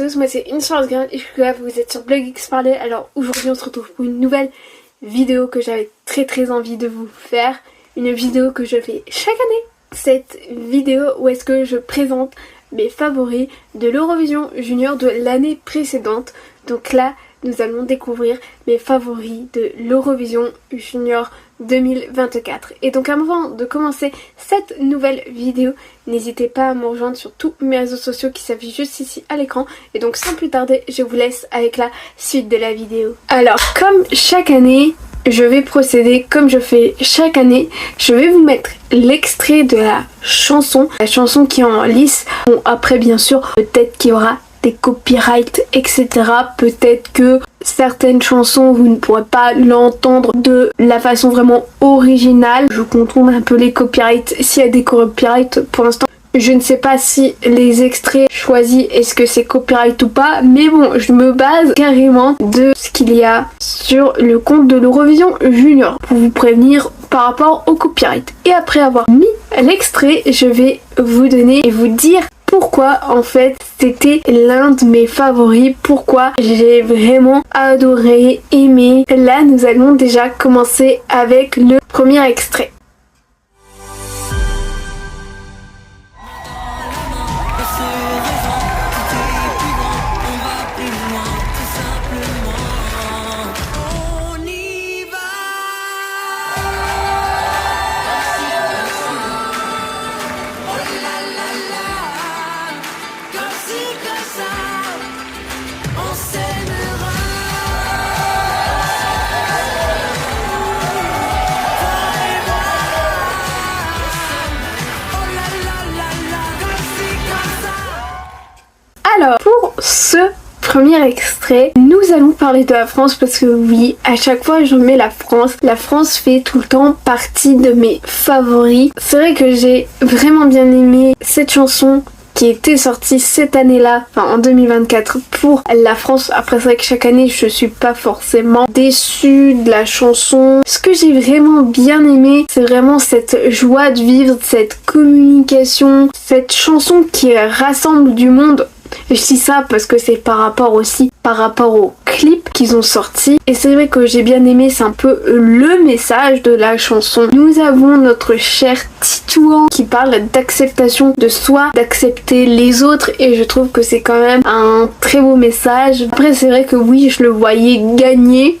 tous, moi c'est Insurance Girl et je suis là, vous êtes sur Blog X Parler. Alors aujourd'hui on se retrouve pour une nouvelle vidéo que j'avais très envie de vous faire. Une vidéo que je fais chaque année. Cette vidéo où est-ce que je présente mes favoris de l'Eurovision Junior de l'année précédente. Donc là nous allons découvrir mes favoris de l'Eurovision Junior 2024. Et donc avant de commencer cette nouvelle vidéo, n'hésitez pas à me rejoindre sur tous mes réseaux sociaux qui s'affichent juste ici à l'écran. Et donc sans plus tarder, je vous laisse avec la suite de la vidéo. Alors comme chaque année, je vais procéder comme je fais chaque année. Je vais vous mettre l'extrait de la chanson qui est en lice. Bon, après bien sûr, peut-être qu'il y aura des copyrights, etc. Peut-être que certaines chansons vous ne pourrez pas l'entendre de la façon vraiment originale. Je contourne un peu les copyrights s'il y a des copyrights. Pour l'instant je ne sais pas si les extraits choisis est-ce que c'est copyright ou pas, mais bon, je me base carrément de ce qu'il y a sur le compte de l'Eurovision Junior pour vous prévenir par rapport au copyright. Et après avoir mis l'extrait, je vais vous donner et vous dire pourquoi en fait c'était l'un de mes favoris, pourquoi j'ai vraiment adoré, aimé. Là nous allons déjà commencer avec le premier extrait. Alors, pour ce premier extrait, nous allons parler de la France parce que oui, à chaque fois je mets la France. La France fait tout le temps partie de mes favoris. C'est vrai que j'ai vraiment bien aimé cette chanson qui était sortie cette année-là, enfin en 2024 pour la France. Après c'est vrai que chaque année je suis pas forcément déçue de la chanson. Ce que j'ai vraiment bien aimé, c'est vraiment cette joie de vivre, cette communication, cette chanson qui rassemble du monde. Je dis ça parce que c'est par rapport au clip qu'ils ont sorti. Et c'est vrai que j'ai bien aimé, c'est un peu le message de la chanson. Nous avons notre cher Titouan qui parle d'acceptation de soi, d'accepter les autres. Et je trouve que c'est quand même un très beau message. Après c'est vrai que oui, je le voyais gagner.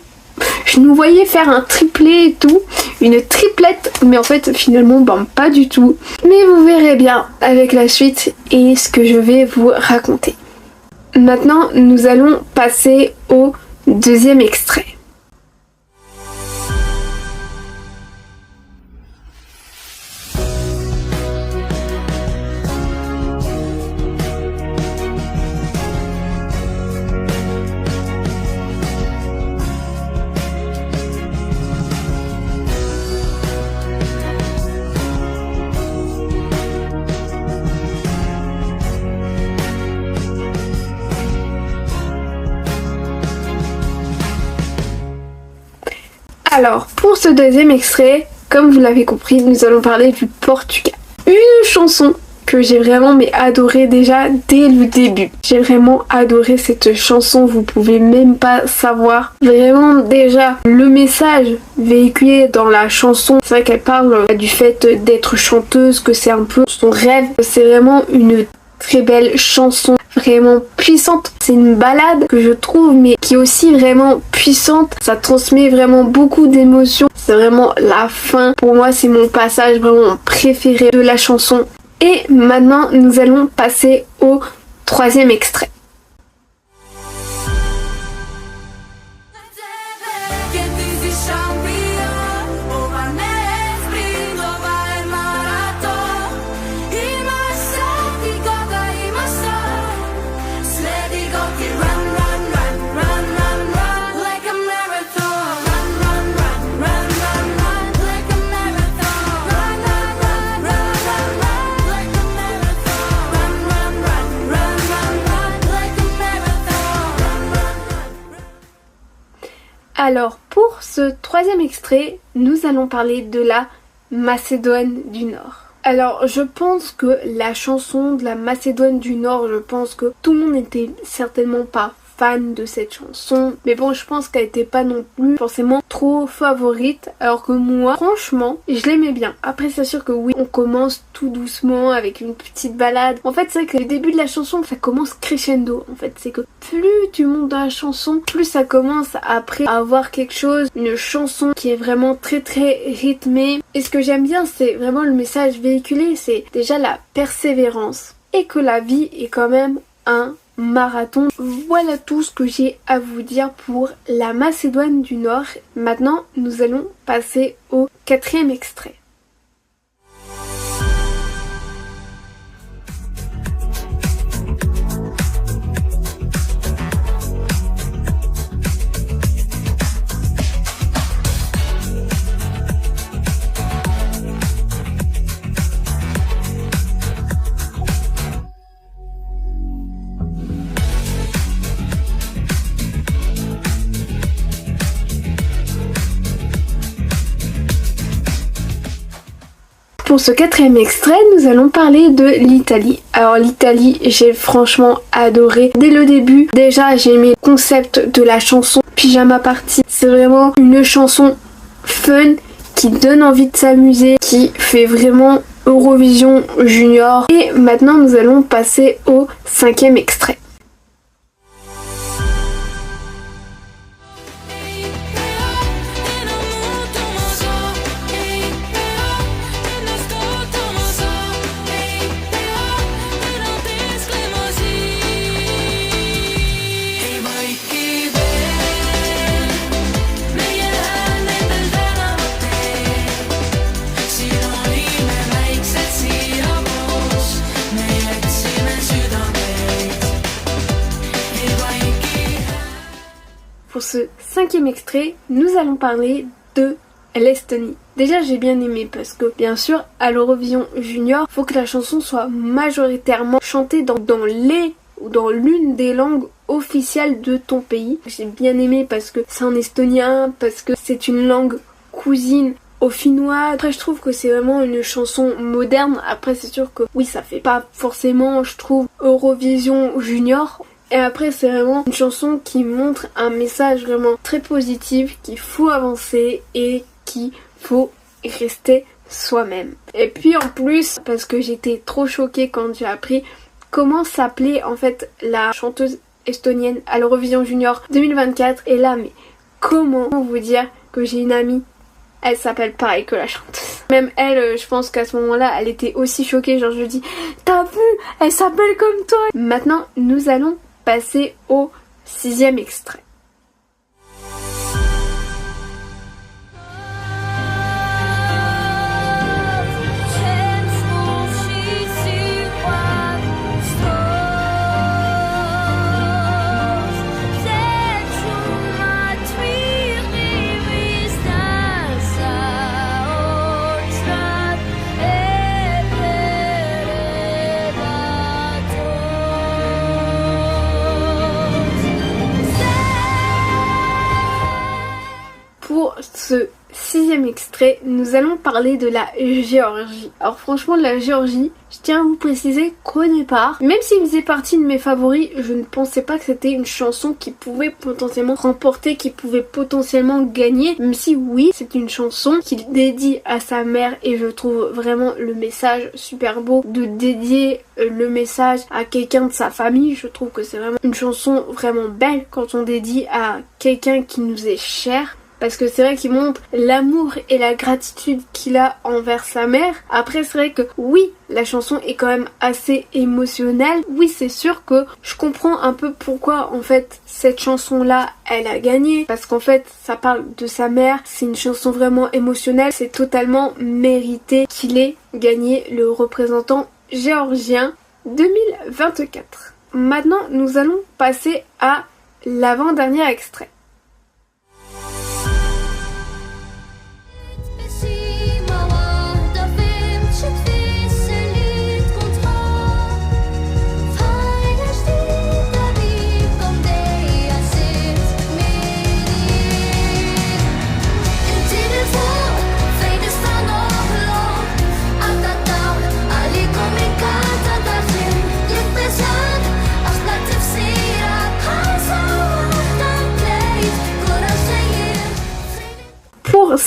Je nous voyais faire un triplé et tout, une triplette, mais en fait finalement pas du tout. Mais vous verrez bien avec la suite et ce que je vais vous raconter. Maintenant nous allons passer au deuxième extrait. Alors, pour ce deuxième extrait, comme vous l'avez compris, nous allons parler du Portugal. Une chanson que j'ai vraiment adoré déjà dès le début. J'ai vraiment adoré cette chanson, vous pouvez même pas savoir. Vraiment déjà, le message véhiculé dans la chanson, c'est vrai qu'elle parle du fait d'être chanteuse, que c'est un peu son rêve. C'est vraiment une très belle chanson, vraiment puissante. C'est une ballade que je trouve mais qui est aussi vraiment puissante. Ça transmet vraiment beaucoup d'émotions. C'est vraiment la fin. Pour moi c'est mon passage vraiment préféré de la chanson. Et maintenant nous allons passer au troisième extrait. Alors pour ce troisième extrait, nous allons parler de la Macédoine du Nord. Alors je pense que la chanson de la Macédoine du Nord, je pense que tout le monde n'était certainement pas fan de cette chanson, mais bon, je pense qu'elle était pas non plus forcément trop favorite, alors que moi franchement je l'aimais bien. Après c'est sûr que oui, on commence tout doucement avec une petite balade. En fait c'est vrai que le début de la chanson ça commence crescendo. En fait c'est que plus tu montes dans la chanson, plus ça commence après à avoir quelque chose, une chanson qui est vraiment très rythmée. Et ce que j'aime bien c'est vraiment le message véhiculé, c'est déjà la persévérance et que la vie est quand même un marathon. Voilà tout ce que j'ai à vous dire pour la Macédoine du Nord. Maintenant nous allons passer au 4e extrait. Pour ce 4e extrait, nous allons parler de l'Italie. Alors l'Italie, j'ai franchement adoré. Dès le début, déjà j'ai aimé le concept de la chanson Pyjama Party. C'est vraiment une chanson fun qui donne envie de s'amuser, qui fait vraiment Eurovision Junior. Et maintenant nous allons passer au 5e extrait. Pour ce 5e extrait, nous allons parler de l'Estonie. Déjà j'ai bien aimé parce que bien sûr à l'Eurovision Junior, faut que la chanson soit majoritairement chantée dans l'une des langues officielles de ton pays. J'ai bien aimé parce que c'est en estonien, parce que c'est une langue cousine au finnois. Après je trouve que c'est vraiment une chanson moderne. Après c'est sûr que oui, ça fait pas forcément, je trouve, Eurovision Junior. Et après c'est vraiment une chanson qui montre un message vraiment très positif, qu'il faut avancer et qu'il faut rester soi-même. Et puis en plus, parce que j'étais trop choquée quand j'ai appris comment s'appelait en fait la chanteuse estonienne à l'Eurovision Junior 2024. Et là, mais comment vous dire que j'ai une amie, elle s'appelle pareil que la chanteuse. Même elle, je pense qu'à ce moment-là, elle était aussi choquée. Genre je dis, t'as vu, elle s'appelle comme toi. Maintenant, nous allons passer au 6e extrait. Pour ce 6e extrait, nous allons parler de la Géorgie. Alors franchement, la Géorgie, je tiens à vous préciser qu'au départ, même s'il faisait partie de mes favoris, je ne pensais pas que c'était une chanson qui pouvait potentiellement remporter, qui pouvait potentiellement gagner. Même si oui, c'est une chanson qu'il dédie à sa mère et je trouve vraiment le message super beau de dédier le message à quelqu'un de sa famille. Je trouve que c'est vraiment une chanson vraiment belle quand on dédie à quelqu'un qui nous est cher. Parce que c'est vrai qu'il montre l'amour et la gratitude qu'il a envers sa mère. Après c'est vrai que oui, la chanson est quand même assez émotionnelle. Oui, c'est sûr que je comprends un peu pourquoi en fait cette chanson là elle a gagné. Parce qu'en fait ça parle de sa mère, c'est une chanson vraiment émotionnelle. C'est totalement mérité qu'il ait gagné le représentant géorgien 2024. Maintenant nous allons passer à l'avant-dernier extrait.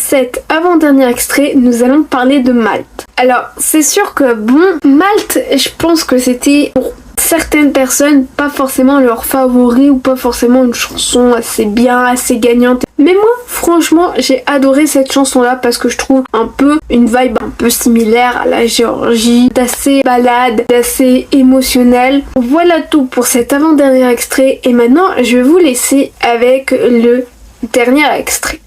cet avant-dernier extrait, nous allons parler de Malte. Alors, c'est sûr que bon, Malte, je pense que c'était pour certaines personnes pas forcément leur favori ou pas forcément une chanson assez bien, assez gagnante. Mais moi, franchement, j'ai adoré cette chanson-là parce que je trouve un peu une vibe un peu similaire à la Géorgie, d'assez balade, d'assez émotionnel. Voilà tout pour cet avant-dernier extrait et maintenant, je vais vous laisser avec le dernier extrait.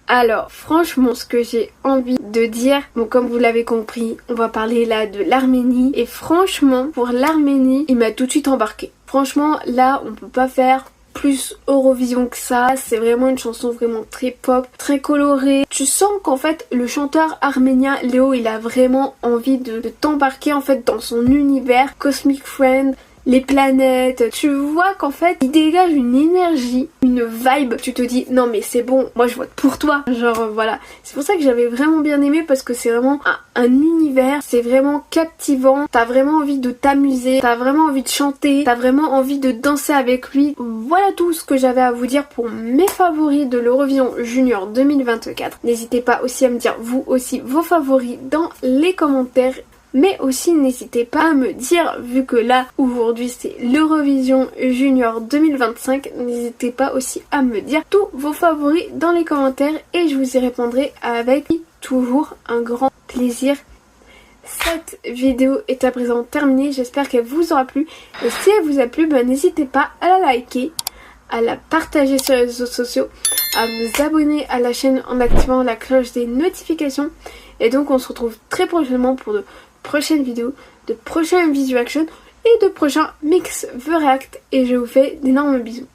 Alors franchement ce que j'ai envie de dire, bon comme vous l'avez compris, on va parler là de l'Arménie et franchement pour l'Arménie il m'a tout de suite embarqué. Franchement là on peut pas faire plus Eurovision que ça, c'est vraiment une chanson vraiment très pop, très colorée. Tu sens qu'en fait le chanteur arménien Léo il a vraiment envie de t'embarquer en fait dans son univers Cosmic Friend, les planètes, tu vois qu'en fait il dégage une énergie, une vibe, tu te dis non mais c'est bon, moi je vote pour toi, genre voilà. C'est pour ça que j'avais vraiment bien aimé parce que c'est vraiment un univers, c'est vraiment captivant, t'as vraiment envie de t'amuser, t'as vraiment envie de chanter, t'as vraiment envie de danser avec lui. Voilà tout ce que j'avais à vous dire pour mes favoris de l'Eurovision Junior 2024. N'hésitez pas aussi à me dire vous aussi vos favoris dans les commentaires. Mais aussi n'hésitez pas à me dire, vu que là aujourd'hui c'est l'Eurovision Junior 2025, n'hésitez pas aussi à me dire tous vos favoris dans les commentaires et je vous y répondrai avec toujours un grand plaisir. Cette vidéo est à présent terminée, j'espère qu'elle vous aura plu et si elle vous a plu, n'hésitez pas à la liker, à la partager sur les réseaux sociaux, à vous abonner à la chaîne en activant la cloche des notifications et donc on se retrouve très prochainement pour de prochaines vidéos, de prochains visual action et de prochains mix the react et je vous fais d'énormes bisous.